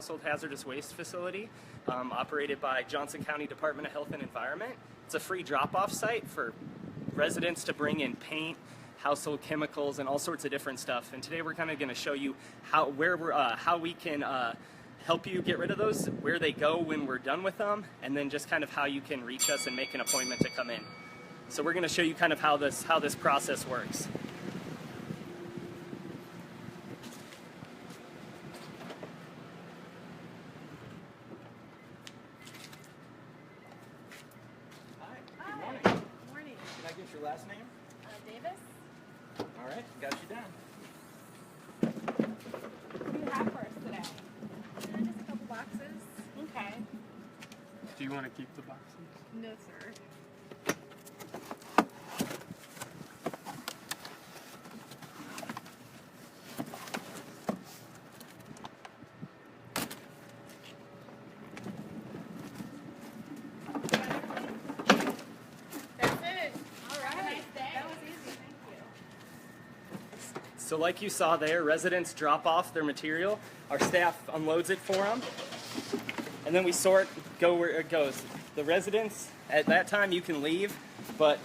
Household hazardous waste facility operated by Johnson County Department of Health and Environment. It's a free drop-off site for residents to bring in paint, household chemicals, and all sorts of different stuff. And today we're kind of going to show you how we can help you get rid of those, where they go when we're done with them, and then just kind of how you can reach us and make an appointment to come in. So we're going to show you kind of how this process works. Your last name? Davis. All right, got you down. What do you have for us today? Just a couple boxes. Okay. Do you want to keep the boxes? No, sir. So like you saw there, residents drop off their material, our staff unloads it for them, and then we go where it goes. The residents, at that time you can leave, but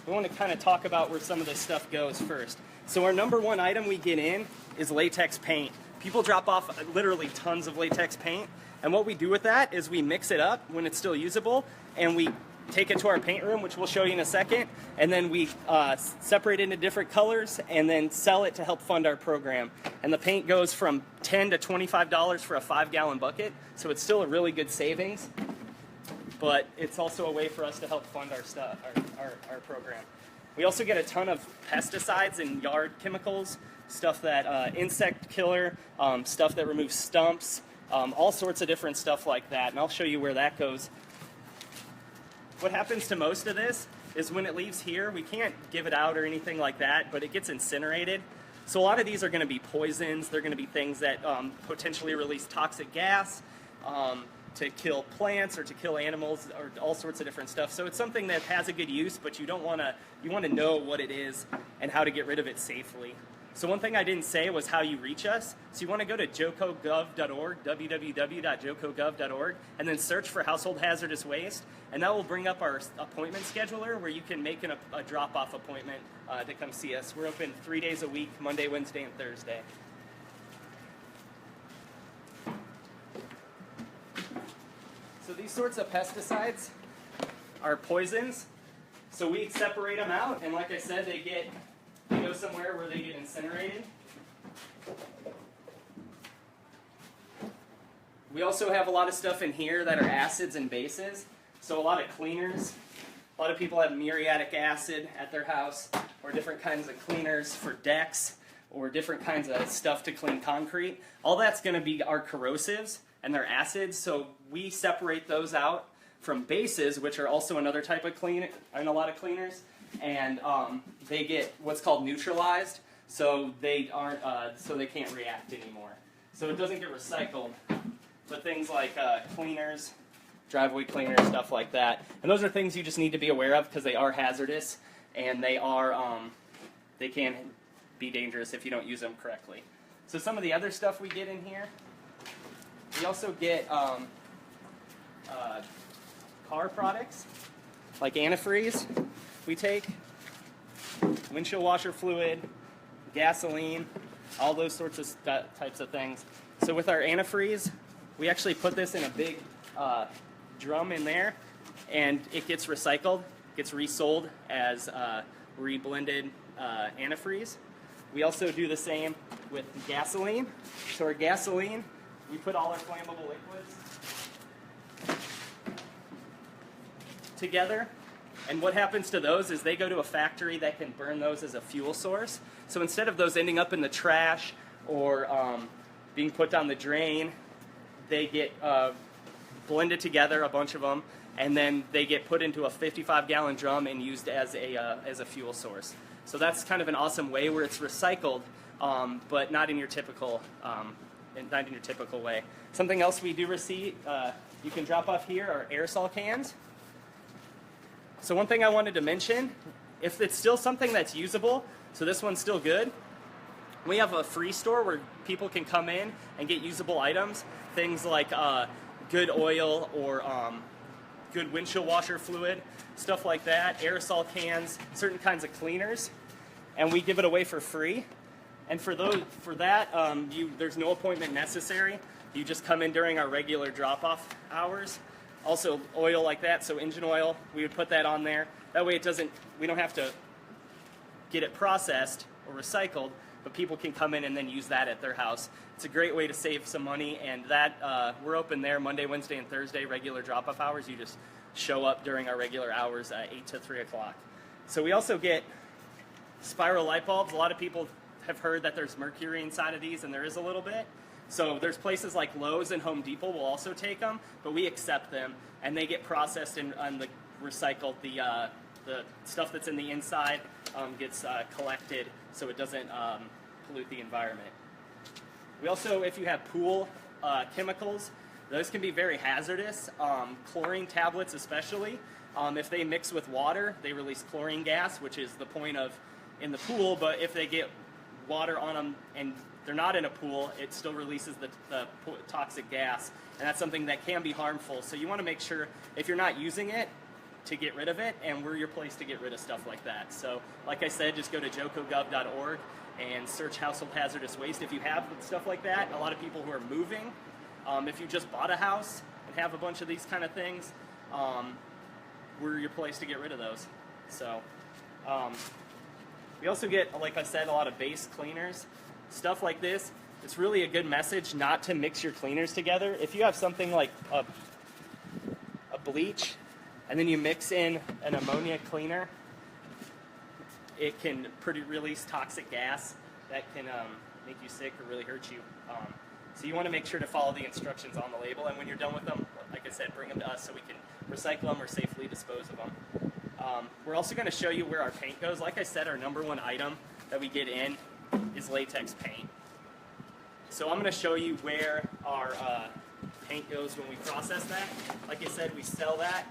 we want to kind of talk about where some of this stuff goes first. So our number one item we get in is latex paint. People drop off literally tons of latex paint, and what we do with that is we mix it up when it's still usable, and we take it to our paint room, which we'll show you in a second, and then we separate it into different colors and then sell it to help fund our program. And the paint goes from $10 to $25 for a 5-gallon bucket, so it's still a really good savings, but it's also a way for us to help fund our stuff, our program. We also get a ton of pesticides and yard chemicals, stuff that insect killer, stuff that removes stumps, all sorts of different stuff like that, and I'll show you where that goes. What happens to most of this is when it leaves here, we can't give it out or anything like that, but it gets incinerated. So a lot of these are going to be poisons. They're going to be things that potentially release toxic gas to kill plants or to kill animals or all sorts of different stuff. So it's something that has a good use, but you want to know what it is and how to get rid of it safely. So one thing I didn't say was how you reach us. So you want to go to jocogov.org, www.jocogov.org, and then search for household hazardous waste, and that will bring up our appointment scheduler where you can make a drop-off appointment to come see us. We're open 3 days a week, Monday, Wednesday, and Thursday. So these sorts of pesticides are poisons. So we separate them out, and like I said, they go somewhere where they get incinerated. We also have a lot of stuff in here that are acids and bases. So a lot of cleaners. A lot of people have muriatic acid at their house, or different kinds of cleaners for decks, or different kinds of stuff to clean concrete. All that's going to be our corrosives, and they're acids, so we separate those out from bases, which are also another type of cleaner in a lot of cleaners. And they get what's called neutralized, so they aren't, so they can't react anymore. So it doesn't get recycled, but things like cleaners, driveway cleaners, stuff like that. And those are things you just need to be aware of because they are hazardous, and they can be dangerous if you don't use them correctly. So some of the other stuff we get in here, we also get car products like antifreeze. We take windshield washer fluid, gasoline, all those sorts of types of things. So with our antifreeze, we actually put this in a big drum in there, and it gets recycled, gets resold as reblended antifreeze. We also do the same with gasoline. So our gasoline, we put all our flammable liquids together. And what happens to those is they go to a factory that can burn those as a fuel source. So instead of those ending up in the trash or being put down the drain, they get blended together, a bunch of them, and then they get put into a 55-gallon drum and used as a fuel source. So that's kind of an awesome way where it's recycled, but not in your typical way. Something else we do receive, you can drop off here, are aerosol cans. So one thing I wanted to mention, if it's still something that's usable, so this one's still good, We have a free store where people can come in and get usable items, things like good oil or good windshield washer fluid, stuff like that, aerosol cans, certain kinds of cleaners, and we give it away for free. And for that, there's no appointment necessary. You just come in during our regular drop-off hours. Also, oil like that, so engine oil, we would put that on there. That way we don't have to get it processed or recycled, but people can come in and then use that at their house. It's a great way to save some money, and that we're open there Monday, Wednesday, and Thursday, regular drop-off hours. You just show up during our regular hours, 8 to 3 o'clock. So we also get spiral light bulbs. A lot of people have heard that there's mercury inside of these, and there is a little bit. So there's places like Lowe's and Home Depot will also take them, but we accept them, and they get processed and recycled. The stuff that's in the inside gets collected so it doesn't pollute the environment. We also, if you have pool chemicals, those can be very hazardous. Chlorine tablets especially, if they mix with water, they release chlorine gas, which is the point of in the pool, but if they get water on them and they're not in a pool, it still releases the toxic gas, and that's something that can be harmful. So you want to make sure, if you're not using it, to get rid of it, and we're your place to get rid of stuff like that. So like I said, just go to jocogov.org and search household hazardous waste. If you have stuff like that, a lot of people who are moving, if you just bought a house and have a bunch of these kind of things, we're your place to get rid of those. So we also get, like I said, a lot of base cleaners, stuff like this. It's really a good message not to mix your cleaners together. If you have something like a bleach, and then you mix in an ammonia cleaner, it can release toxic gas that can make you sick or really hurt you. So you want to make sure to follow the instructions on the label, and when you're done with them, like I said, bring them to us so we can recycle them or safely dispose of them. We're also going to show you where our paint goes. Like I said, our #1 item that we get in is latex paint. So I'm going to show you where our paint goes when we process that. Like I said, we sell that.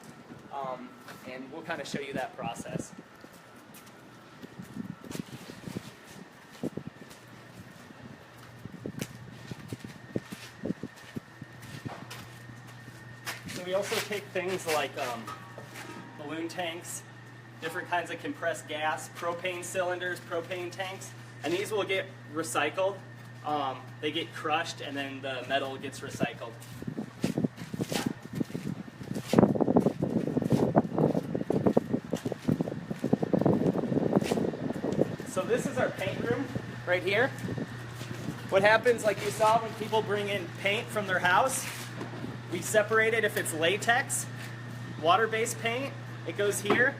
And we'll kind of show you that process. So we also take things like balloon tanks, different kinds of compressed gas, propane cylinders, propane tanks, and these will get recycled. They get crushed, and then the metal gets recycled. So this is our paint room right here. What happens, like you saw, when people bring in paint from their house, we separate it if it's latex, water-based paint, it goes here.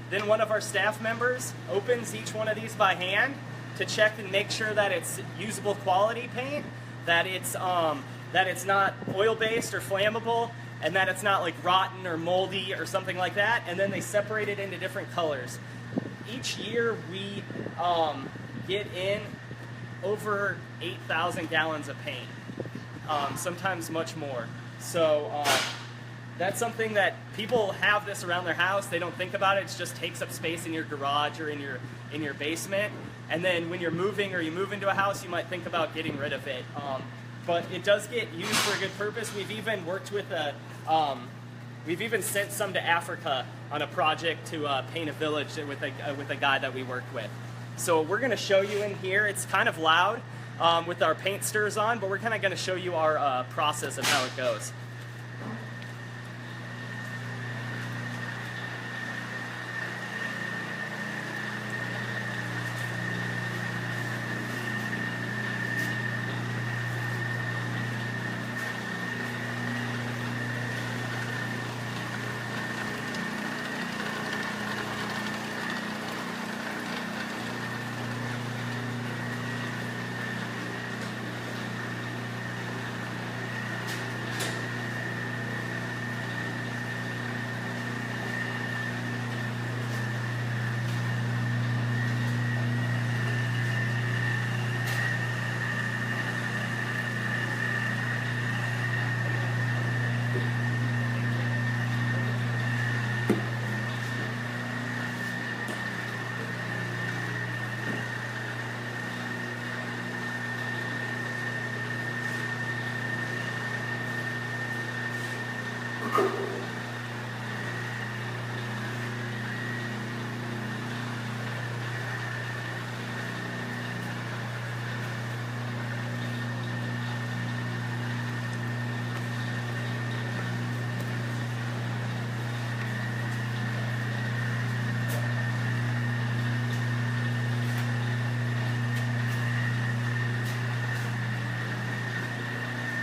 Then one of our staff members opens each one of these by hand to check and make sure that it's usable quality paint, that it's not oil-based or flammable, and that it's not like rotten or moldy or something like that. And then they separate it into different colors. Each year we get in over 8,000 gallons of paint, sometimes much more. So that's something that people have this around their house. They don't think about it. It just takes up space in your garage or in your basement. And then when you're moving or you move into a house, you might think about getting rid of it. But it does get used for a good purpose. We've even worked with we've even sent some to Africa on a project to paint a village with a guy that we worked with. So we're going to show you in here. It's kind of loud with our paint stirrers on, but we're kind of going to show you our process of how it goes.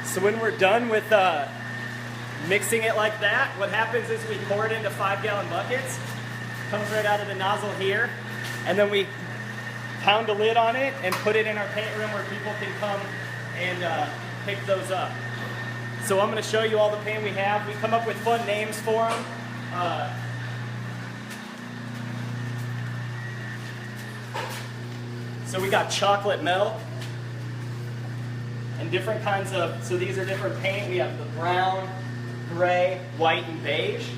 So when we're done with mixing it like that, what happens is we pour it into 5-gallon buckets. Comes right out of the nozzle here, and then we pound a lid on it and put it in our paint room where people can come and pick those up. So I'm going to show you all the paint we have. We come up with fun names for them. So we got chocolate milk. And different kinds of, so these are different paint. We have the brown, gray, white, and beige.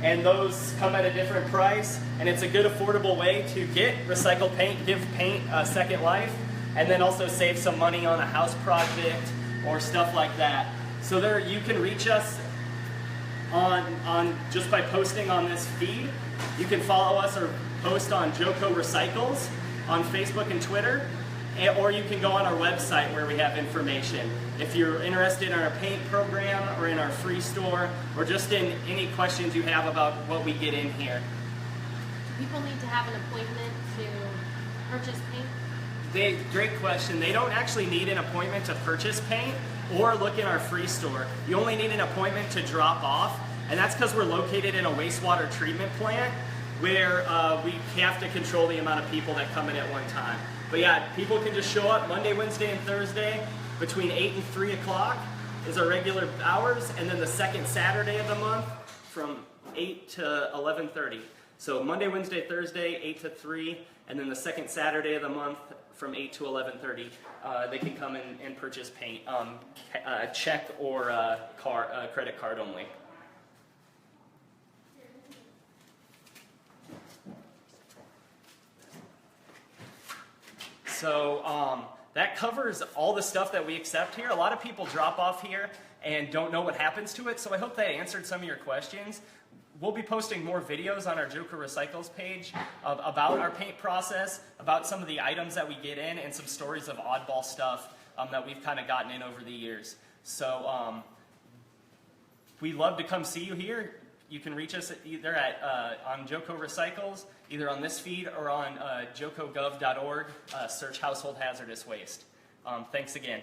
And those come at a different price. And it's a good affordable way to get recycled paint, give paint a second life, and then also save some money on a house project or stuff like that. So there, you can reach us on just by posting on this feed. You can follow us or post on Joko Recycles on Facebook and Twitter. Or you can go on our website where we have information. If you're interested in our paint program or in our free store or just in any questions you have about what we get in here. Do people need to have an appointment to purchase paint? Great question. They don't actually need an appointment to purchase paint or look in our free store. You only need an appointment to drop off, and that's because we're located in a wastewater treatment plant where we have to control the amount of people that come in at one time. But yeah, people can just show up Monday, Wednesday, and Thursday between 8 and 3 o'clock is our regular hours, and then the second Saturday of the month from 8 to 11:30. So Monday, Wednesday, Thursday, 8 to 3, and then the second Saturday of the month from 8 to 11:30, they can come in and purchase paint, check or credit card only. So that covers all the stuff that we accept here. A lot of people drop off here and don't know what happens to it, so I hope that answered some of your questions. We'll be posting more videos on our Joko Recycles page about our paint process, about some of the items that we get in, and some stories of oddball stuff that we've kind of gotten in over the years. So we'd love to come see you here. You can reach us either on Joko Recycles, either on this feed or on jokogov.org, search household hazardous waste. Thanks again.